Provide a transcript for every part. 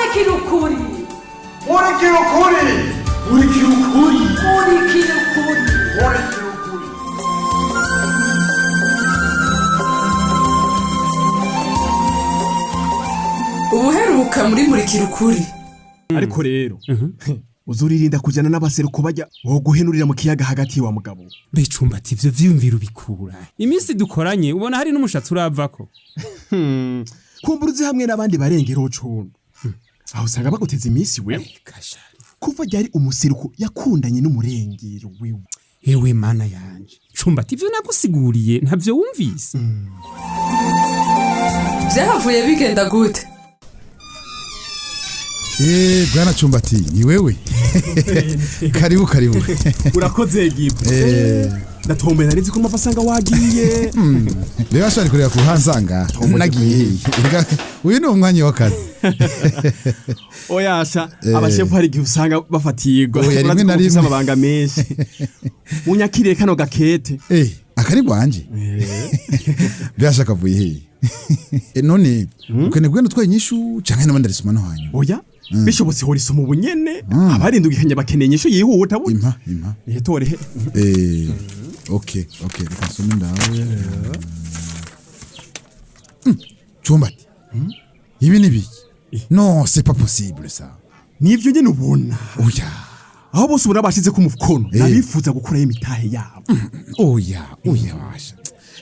Murikirukuri. Murikirukuri. Murikirukuri. Murikirukuri. Murikirukuri. Ubuheruka muri Murikirukuri. Ariko rero uzuririnda kujana n'abaseruko bajya woguhenurira mu kiyaga hagati wa mugabo. Becumba ati ivyo vyiyumviro bikura. Iminsi dukoranye ubona hari n'umushatsi uravako. Kumburuzi hamwe n'abandi barengero condo. Aho usanga baguteza iminsi we. Kashari. Kuva ryari umuseruko yakundanye n'umurengero wiwe. Ewe mana yanje. Cumba ati ivyo nagusiguriye ntavyo wumvise. Byavuye bigenda gute? Bwana Chumbati ni wewe. Karibu. Urakoze gipo. Ndatombera nzi ko mafasanga wagiye. Reba shari kureba kuhansanga. Nagiye. Uyu ni umwanya w'akazi. Oyasha abashefu hari gihe usanga bafatiyirwa. Rimwe na rimwe amabanga menshi. Munyakiriye kano gakete. Akari gwanje. Byashaka vuye he. None ukene bwene twayinyishu canke n'abandi risoma no hanyu. Oya bishobotse hori somo bunyene abarindugikanye bakeneye inyishu yihuta bu. Impa. Yetore he. Okay, reka nsome ndawe. Chumbati. Ibi ni biki? Non, c'est pas possible ça. Nivyo nyene ubona. Oya. Aho bose urabashize ku mufukono nabifuza gukora imitahe yabo. Oya basha.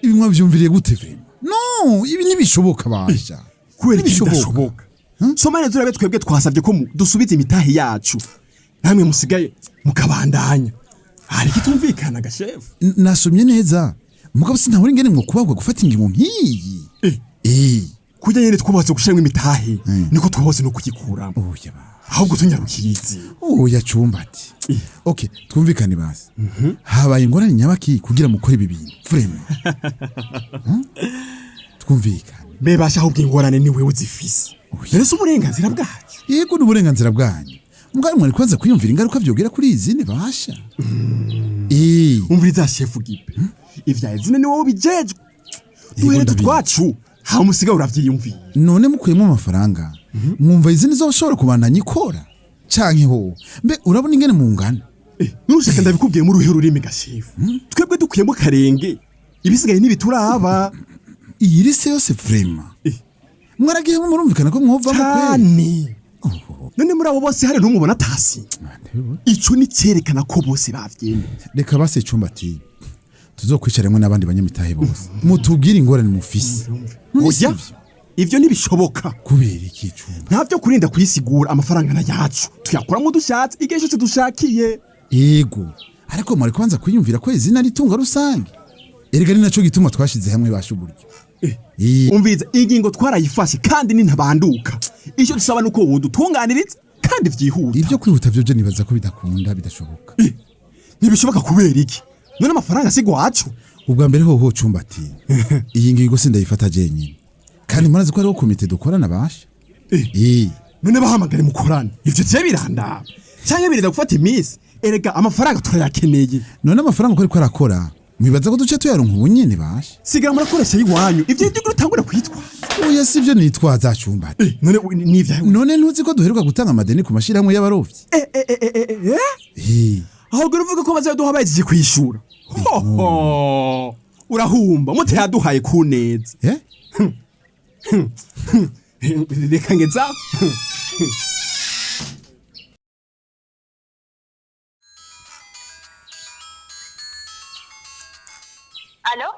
Ibi mwavyumviriye gute vema? No, ibi nibishoboka basha. Kweli bishoboka. Soma neza urabe twebwe twasabye ko dusubize imitahe yacu. Namwe musigaye mukabandanya. Hari kitumvikana gashefu. Nasomye neza. Mugabo sinahuri ngene mwo kubagwa gufata ingingo nkiyi. Kujya nyene twubatse gushiramo imitahe niko twose no kuyikuramo. Oya ba. Ahubwo tunyarukiyizi. Oya Chumbati. Okay, twumvikane basi. Habaye ingorane nyabaki kugira mukore ibi bintu. Vraiment. Twumvikane. Bebasha ahubwo ingorane ni wewe uzifise. Rero se uburenganzira bwacu. Yego n'uburenganzira bwanyu. Mugari mwari kwanza kwiyumvira ingaruka vyogera kuri izine basha. Umviriza shefu gipe. Ivya izine ni wowe bijejwe. Duhere tutwacu. Ha musiga uravyiyumviye. None mukuyemo amafaranga. Mwumva izine zoshobora kubandanya ikora. Canke ho. Mbe urabona ingene mungana. Nurushaka ndabikubwiye mu ruhero rurimi gashefu. Twebwe dukuyemo karenge. Ibisigaye nibituraba. Iyi lise yose vraiment. Mwaragiye murumvikana ko mwova mu kweli. None muri abo bose hari n'umubona tasi. Ico ni cerekana ko bose bavyemeye. Reka base Chumbati. Tuzokwicaremwe n'abandi banyamitahe bose. Mutubwire ingorane mufise. Oya. Ivyo nibishoboka. Kubera iki Chumba? Ntavyo kurinda kuyisigura amafaranga na yacu. Tuyakura mu dushatse igihe cyose dushakiye. Yego. Ariko mwari kwanza kwiyumvira ko izina ritunga rusange. Erega ni naco gituma twashize hamwe bashuburyo. Umviza ingingo twarayifashe kandi ni ntabanduka. Icyo dusaba nuko wodutunganiriza kandi vyihuta. Ivyo kwihuta vyo je nibaza ko bidakunda bidashoboka. Nibishoboka kubera iki? None amafaranga sigwacu. Ubwa mbere ho Chumbati. Iyi ngingo sindayifata jenyine. Kandi murazi ko ari komite dukorana basha. None bahamagare mukorana. Ivyo cye biranda. Cyangwa birida gufata iminsi. Erega amafaranga turayakeneye. None amafaranga ko ariko arakora. Mwibaza ko duce tuyaronka ubunyene basha. Sigara murakoresha yiwanyu. Ivyo utangura kwitwa. Oya sivyo nitwaza Chumbati. None nivya. None ntuzi ko duheruka gutanga amadeni ku mashirahamwe y'abarovyi. Aho uvuga ko bazaduha bayije kwishura. Urahumba mute yaduhaye kuneza. Reka ngeza. Allo?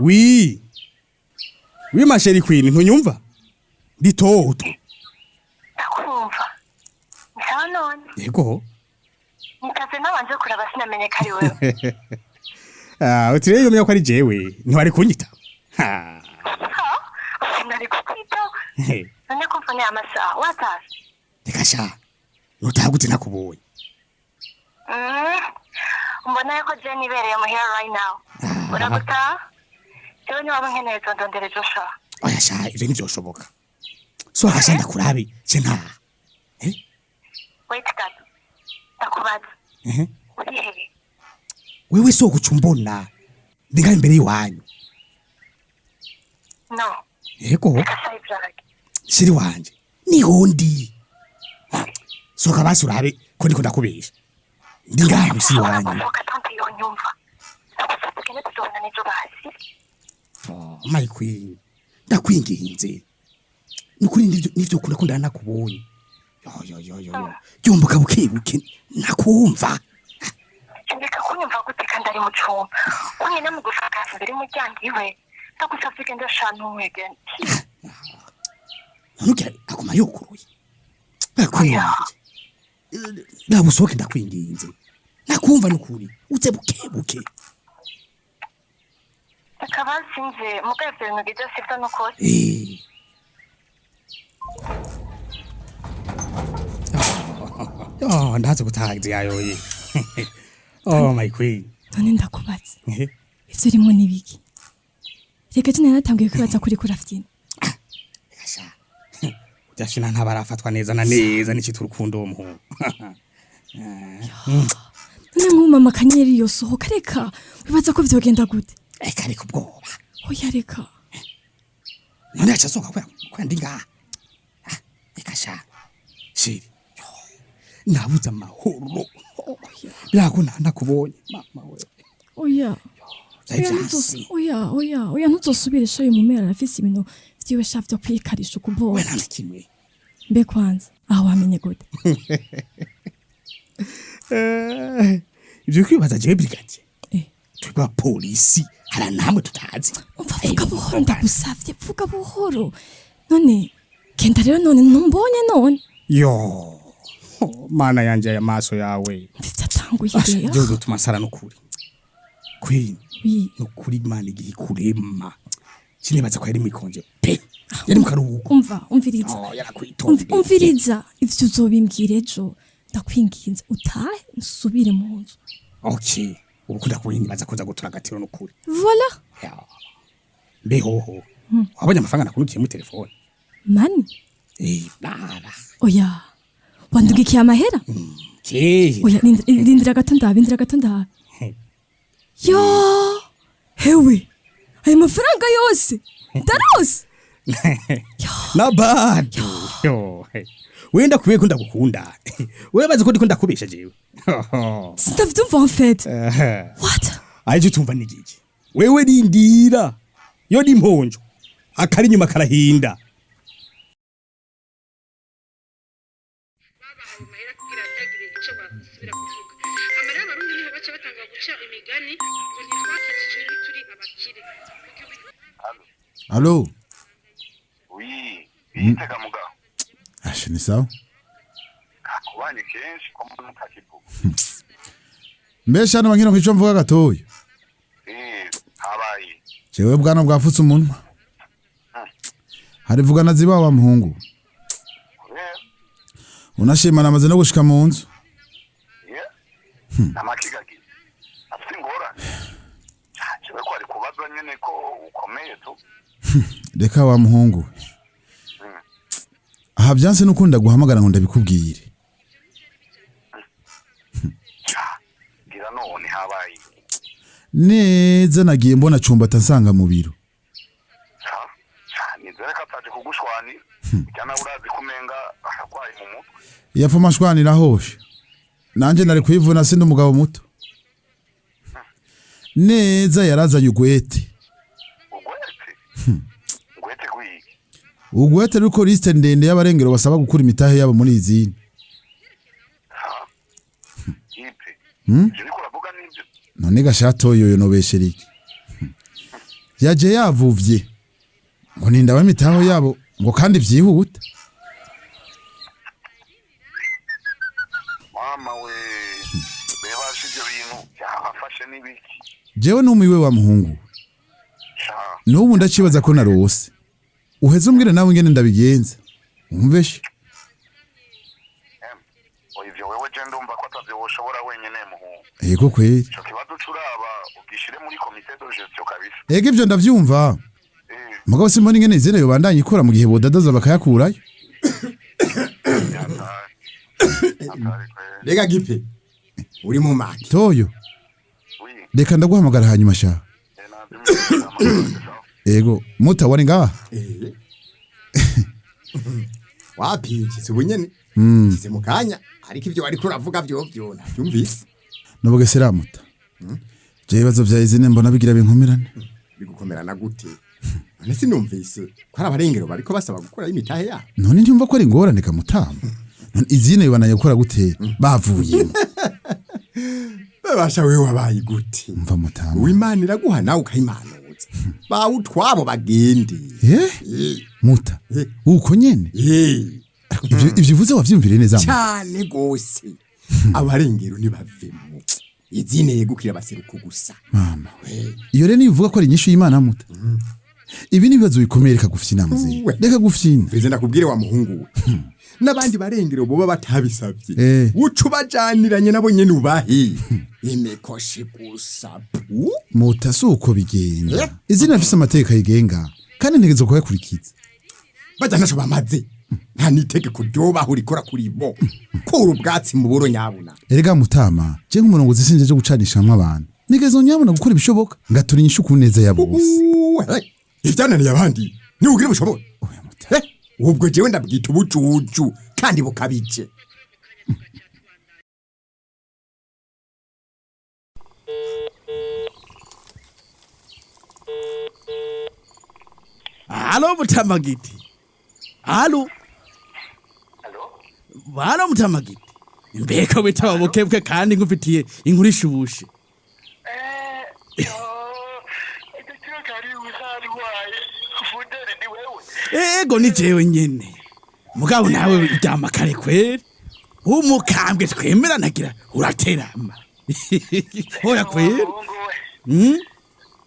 Oui ma chérie queen, ntunyumva? Ditoto. Ndakumva. Sawa none. Yego. Nikaze nabanje kuraba sinamenye kari wewe. Utire yomye ko ari jewe, ntwari kunyita. Nari kukwita. None kumva ni amasaha watasi. Dekasha. Utagute nakubonye. Mbona yuko je nibereye muhira right now. Uraguta? Jewe ni waba nkeneye ndondere Joshua. Oya sha, ivyo ntivyoshoboka. So hasha ndakurabe, je nta. Wait that. Ndakubaza. Uri hehe? Wewe so gucumbona. Ndiga imbere yiwanyu. No. Yego. Shiri wanje. nihondi soka basi urabe ko ndiko ndakubesha ndi ngaha musi wanyu my queen ndakwinginze nukuri nivyo kure ko ndanakubonye yo byumbuka bukebuke nakumva ndeka kunyumva gute kandi ari mu cumba wenyine mu gushaka imbere y'umuryango iwe ndagusabye genda shanu wegende nugira akoma yokuruye akwiyanje ndabusoke ndakwinginze nakumva nukuri uze bukebuke akaba sinze mugavye ibintu byiza sivyo nukuri ndaze gutahagize yayoye oh my queen none ndakubatse ivyo urimo nibiki reka tune natangiye kwibaza kuri kuravyina gasha udashina ntabarafatwa neza na neza n'iki turukundo wo muhungu none nk'umama kanyeri yosohoka reka wibaza ko vyogenda gute reka ubwoba oya reka none acha soka kwa ndinga reka sha shiri nabuza amahoro yako nakubonye mama we oya oya ntuzosubire shoye mu mera afise ibintu vyiwe shavyo kwikarisha kubona wena nakimwe mbe kwanza aho wamenye gute ivyo kwibaza jewe brigade twa polisi hara namwe tutazi umva vuga buhoro ndagusavye vuga buhoro none kenda rero none ntumbonye none yo mana yanje ya maso yawe mvyatanguye rero jewe tumasara nukuri queen nukuri mana igihe kurema sinibaza ko yari mwikonje pe yari mu karuhuko umviriza umviriza ivyo uzobimbwira ejo ndakwinginze utahe nsubire mu nzu okay ubu ndakubinyibaza kuza gutura gatiro nukuri voilà behoho wabonye amafaranga nakunukiye mu telefone mani baba oya wandugikiye amahera oya rindira gato ndabe yo hewe ayo mafaranga yose ndarose na bad yo wenda kubiye ko ndagukunda wewe bazi ko ndiko ndakubesha jewe sitavyumva en fait what aje tumva nigiki wewe rindira yo ni mponjo akari nyuma karahinda Allo oui bitega mugabo ashe ni sawa kubanye kenshi ko mu takibu mbesha na bankino nk'ico mvuga gatoyo habaye jewe bwana bwafutse umunwa hari vuga na ziba wa muhungu unashima namaze no gushika mu nzu namakigagi afite ingorane jewe ko ari kubaza nyene ko ukomeye tu reka wa muhungu aha byanse nukunda guhamagara ngo ndabikubwire gira none habaye neza nagiye mbona cumba tansanga mu biro nizere ko ataje kugushwani cyana urazi kumenga akagwaye mu mutwe yapfa mashwanira hoshe nanje nari kwivuna sindi umugabo muto neza yarazanye ugwete ugwete ruko liste ndende y'abarengero basaba gukura imitahe yabo muri izini none gashato yoyo nobesherike yaje yavuvye ngo ninda bamitaho yabo ngo kandi vyihuta mama we bebaje ibyo bintu byafashe nibiki jewe numiwe wa muhungu nubu ndacibaza ko narose uheze umbwire nawe ngene ndabigenza umveshe ivyo wewe je ndumva ko atavyo woshobora wenyene muhungu yego kweli cyo kibazo curaba ugishire muri comité de gestion kabisa yego ivyo ndavyumva mugabo simbona ingene izene yo bandanye ikora mu gihe bodadaza bakayakurayo Rega gipe uri mu maki toyo reka ndaguhamagara hanyuma sha yego muta wari ngaha wapinjize ubunyene kize mukanya ariko ivyo wari kuravuga byo navyumvise no bugesera muta je ibibazo vya izine mbona bigira binkomerane bigukomerana gute none sinumvise ko ari abarengero bariko basaba gukora imitahe ya none ndyumva ko ari ingorane kamutama none izine bibanaye gukora gute bavuye babasha wewe wabaye gute mva mutama uwimana iraguha nawe ukayimanuza bawu twabo bagende muta uko nyene ivyo uvuze wavyumvire neza cyane gose abarengero ntibavemo izine yegukira baseruko gusa mama iyo rero nivuga ko ari inyishu y'Imana muta ibi nibibazo bikomeye reka gufyina muze reka gufyina Vize ndakubwire wa muhungu we nabandi barengero boba batabisavye ucu bajaniranye nabo nyene ubahi imikoshi gusa muta suko bigenda izina afise amateka yigenga kandi ntegezo ko yakurikiza bajana bamaze nta nitegeko ryobaho urikora kuri bo kura ubwatsi mu buro nyabuna erega mutama je nk'umurongo zisinje cyo gucanishamwe abantu nigezo nyabuna gukora ibishoboka ngatura inyishu ku neza ya bose ivyananiye abandi ni ugira bishoboka ubwo jewe ndabwita ubucucu kandi bukabije Halo Mutamagiti. Halo. Halo Mutamagiti. Mbeka witaba bukebwe kandi ngufitiye inkuru ishubushe. Ego ni jewe nyene. Mugabo nawe iryama kare kweri. Umukambwe twemera nagira uraterama. Oya kweri.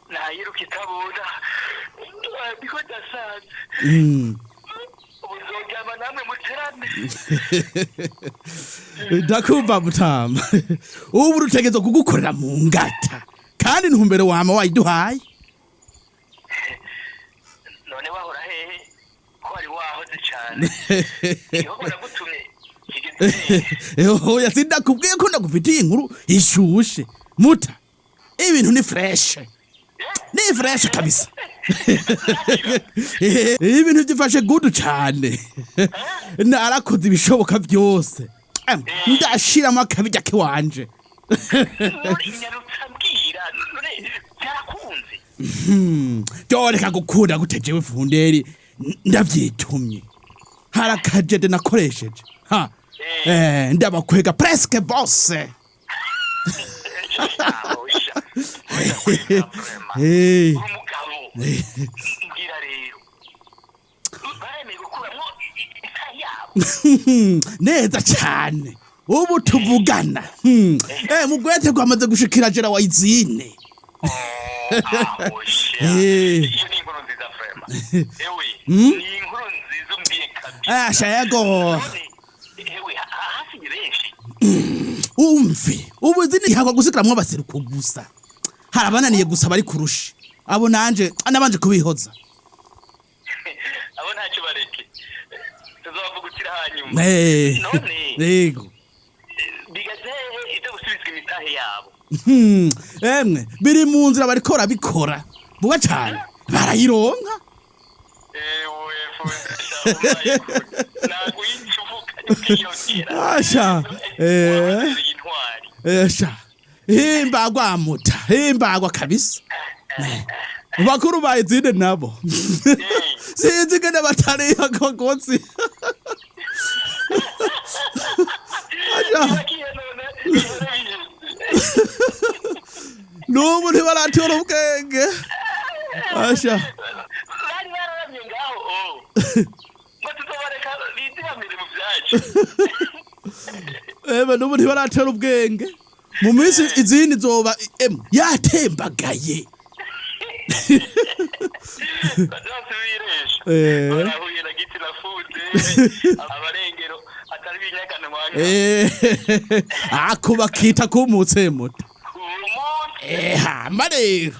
Nayiruka itabona. Biko dasanze. Uzojama namwe muterane. Ndakumva Mutama. Ubu rutegezo kugukorera mu ngata. Kandi ntumbere wama wayiduhaye. None wahora hehe ko ari wahoze cyane. Iyo baragutumye. Oya sindakubwiye ko ndagufitiye inkuru ishushe. Muta. Ibintu ni fresh. Ni fresh kabisa. Ibintu byifashe gudu cyane. Narakoze ibishoboka byose. Ndashiramo akabijya kiwanje. Reka gukunda gutejewe funderi ndavyitumye. Harakajede nakoresheje. Ha. Ndabakwega presque bosse. Neza cyane. Ubu tuvugana. Mugwete gwamaze gushikira jera wa izine. Yego. Umvi, ubu izini hagwa gusikiramwe abaseruko gusa. Harabananiye gusa bari kurusha. Abo nanje anabanje kubihoza. Abo ntacyo bareke. Tuzovugukira hanyuma. None. Yego. Bigaze ite gusubizwa imitahe yabo. Emwe biri mu nzira bariko barabikora. Buga cyane. Barayironka. Asha. Asha. Himbagwa muta. Himbagwa kabisa. Bakuru ba izine nabo. Sinzi gane batari akogotsi. Asha. Nubu ntibaratora ubwenge. Asha. Nubu ntibaratora ubwenge. Mu minsi izindi zoba yatembagaye. Barahuye na giti nafuze abarengero atari binyagana mwanya. Akuba kita kumutse muto. Marero.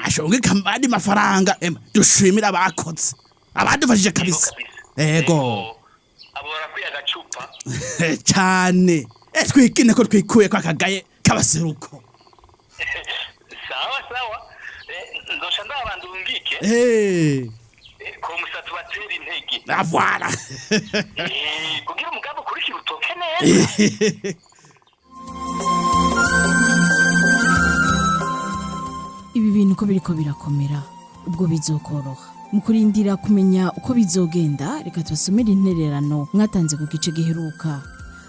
Ashonge kambadi mafaranga dushimira abakoze. Abadufashije kabisa. Ego. Abo barakwiye agacupa. Cyane. Twikine ko twikuye kwa kagaye kabaseruko. Sawa. Ndosha ndabandungike. Ko umusatsi batera intege avwara kugira umugambi ukurikira utoke neza. ibi bintu uko biriko birakomera ubwo bizokoroha mu kurindira kumenya uko bizogenda reka tubasomere intererano mwatanze ku gice giheruka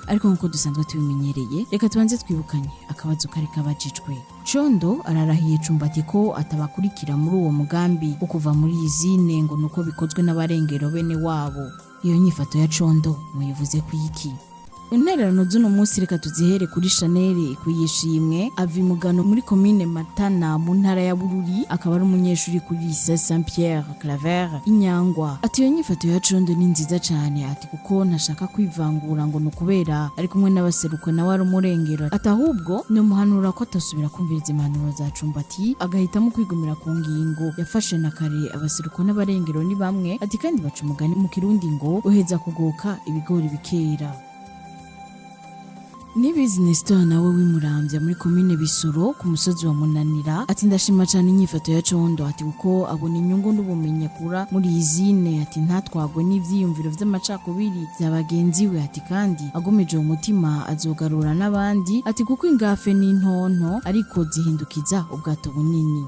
ariko nkuko dusanzwe tubimenyereye reka tubanze twibukanye akabazo kari kabajijwe. Condo ararahiye Cumbati ko atabakurikira muri uwo mugambi wo kuva muri izine ngo nuko bikozwe n'abarengero bene wabo. Iyo nyifato ya Condo muyivuze kuyiki? Intererano z'uno munsi reka tuzihere kuri Chanel kuyishimwe avi mugano muri commune Matana mu ntara ya Bururi akaba ari umunyeshuri kuri lycée Saint-Pierre Claver Inyangwa. Ati iyo nyifato ya Condo ni nziza cyane ati kuko ntashaka kwivangura ngo nukubera ari kumwe n'abaseruko nawe ari umurengero ati ahubwo ni umuhanura ko atasubira kumviriza impanuro za Cumbati agahitamo kwigumira ku ngingo yafashe na kare abaseruko n'abarengero ni bamwe ati kandi baca umugani mu kirundi ngo uheza kugoka ibigori bikera. Ni business store nawe wimurambya muri commune Bisoro ku musozi wa Munanira ati ndashima cyane inyifato ya Condo ati kuko abona inyungu n'ubumenyi kura muri izine ati ntatwagwe n'ivyiyumviro vy'amacakubiri by'abagenzi we ati kandi agomeje umutima azogarura n'abandi ati kuko ingafe n'intonto ariko zihindukiza ubwato bunini.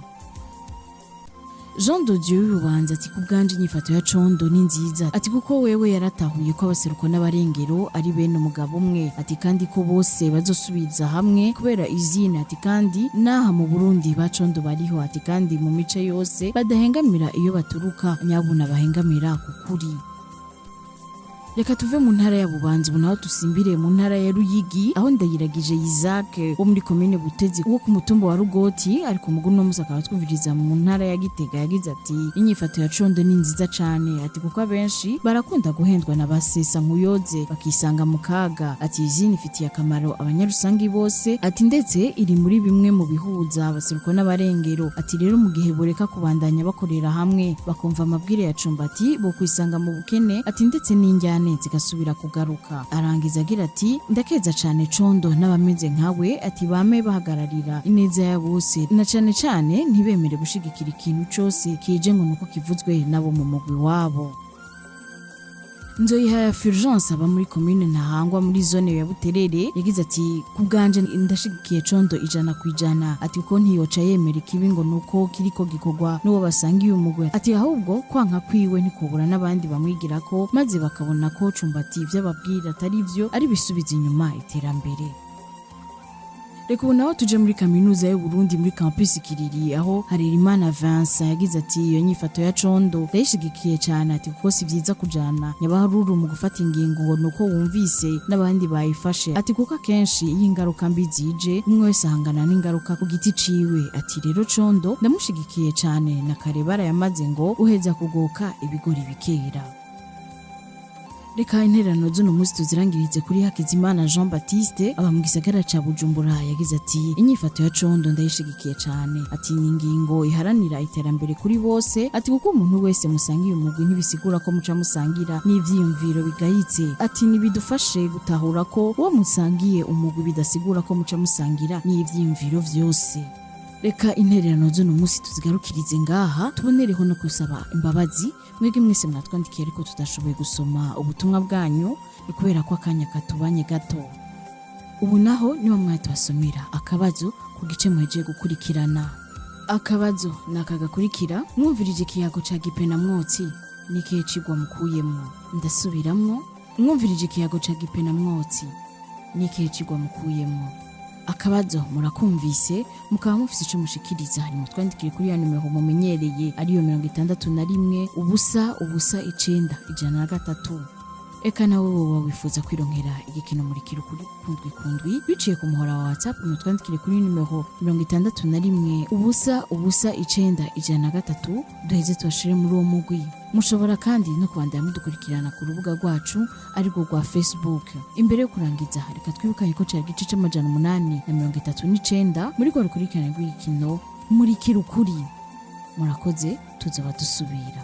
Jean de Dieu ubanza ati kubganje inyifato ya Condo ni nziza ati kuko wewe yaratahuye ko abaseruko n'abarengero ari bene umugabo umwe ati kandi ko bose bazosubiza hamwe kubera izina ati kandi naha mu Burundi ba Condo bariho ati kandi mu mice yose badahengamira iyo baturuka nyabuna bahengamira kukuri. Reka tuve mu ntara ya Bubanza naho tusimbire mu ntara ya Ruyigi aho ndayiragije Isaac wo muri commune Butezi wo ku mutumba wa Rugoti ariko mugu no musaka twumviriza mu ntara ya Gitega yagize ati inyifato ya Condo ni nziza cyane ati kuko abenshi barakunda guhendwa na basesa nkuyoze bakisanga mu kaga ati izini ifitiye akamaro abanyarusangi bose ati ndetse iri muri bimwe mu bihuza abaseruko n'abarengero ati rero mu gihe boreka kubandanya bakorera hamwe bakumva amabwire ya Cumbati bo kwisanga mu bukene ati ndetse n'injyana zigasubira kugaruka. Arangiza agira ati ndakeza cyane Condo n'abameze nkawe ati bame bahagararira ineza ya bose na cyane cyane ntibemere gushigikira ikintu cyose kije ngo nuko kivuzwe nabo mu mugwi wabo. Nzoyiha ya Fulgence aba muri commune Ntahangwa muri zone ya Buterere yagize ati kubganje ndashigikiye Condo 100% ati uko ntiyoca yemera ikibi ngo nuko kiriko gikorwa n'uwo basangiye umugwe ati ahubwo kwanka kwiwe ntikobura n'abandi bamwigira ko maze bakabona ko Cumbati by'ababwira atari byo ari bisubiza inyuma iterambere. Reka ubu naho tuje muri kaminuza y'u Burundi muri campus Kiriri aho Harerimana Vincent yagize ati iyo nyifato ya Condo yayishigikiye cyane ati kuko si byiza kujana nyabaharuru mu gufata ingingo ngo nuko wumvise n'abandi bayifashe ati kuko akenshi y'ingaruka mbi zije umwe wese ahangana n'ingaruka ku giti ciwe ati rero Condo ndamushigikiye cyane na karebara yamaze ngo uheza kugoka ibigori bikera. Reka intererano z'uno munsi tuzirangirize kuri Hakizimana Jean Baptiste aba mu gisagara ca Bujumbura yagize ati inyifato ya Condo ndayishigikiye cyane ati ni ingingo iharanira iterambere kuri bose ati kuko umuntu wese musangiye umugwi ntibisigura ko muca musangira n'ivyiyumviro bigayitse ati nibidufashe gutahura ko uwo musangiye umugwi bidasigura ko muca musangira n'ivyiyumviro vyose. Reka intererano z'uno munsi tuzigarukirize ngaha tubonereho no kusaba imbabazi mwege mwese mwatwandikiye ariko tudashoboye gusoma ubutumwa bwanyu ni kubera ko akanya katubanye gato. Ubu naho niba mwatubasomera akabazo ku gice mweje gukurikirana. Akabazo nakagakurikira mwumvirije ikiyago ca Gipena Mwotsi nikihe cigwa mukuyemwo. Ndasubiramwo mwumvirije ikiyago ca Gipena Mwotsi nikihe cigwa mukuyemwo. Akabazo murakumvise mukaba mufise ico mushikiriza hanyuma twandikire kuri ya numero mumenyereye ariyo 61 ubusa 9 eka nawe wowe wifuza kwironkera igikino muri kirukuri kundwi biciye ku muhora wa WhatsApp twandikire kuri numero 61 ubusa 9 duheze twashire muri uwo mugwi. Mushobora kandi no kwandika mudukurikirana ku rubuga rwacu ariko rwa Facebook. Imbere yo kurangiza reka twibukanye ko cyari gice c'amajana 839 muri ko rukurikirana rw'igikino muri kirukuri. Murakoze tuzoba dusubira.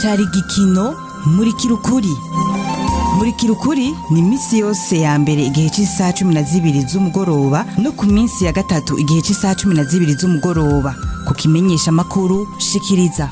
Cyari gikino muri kirukuri. Muri kirukuri ni misi yose ya mbere igihe cy'isaha 12 z'umugoroba no ku minsi ya gatatu igihe cy'isaha 12 z'umugoroba. ku kimenyesha makuru shikiriza.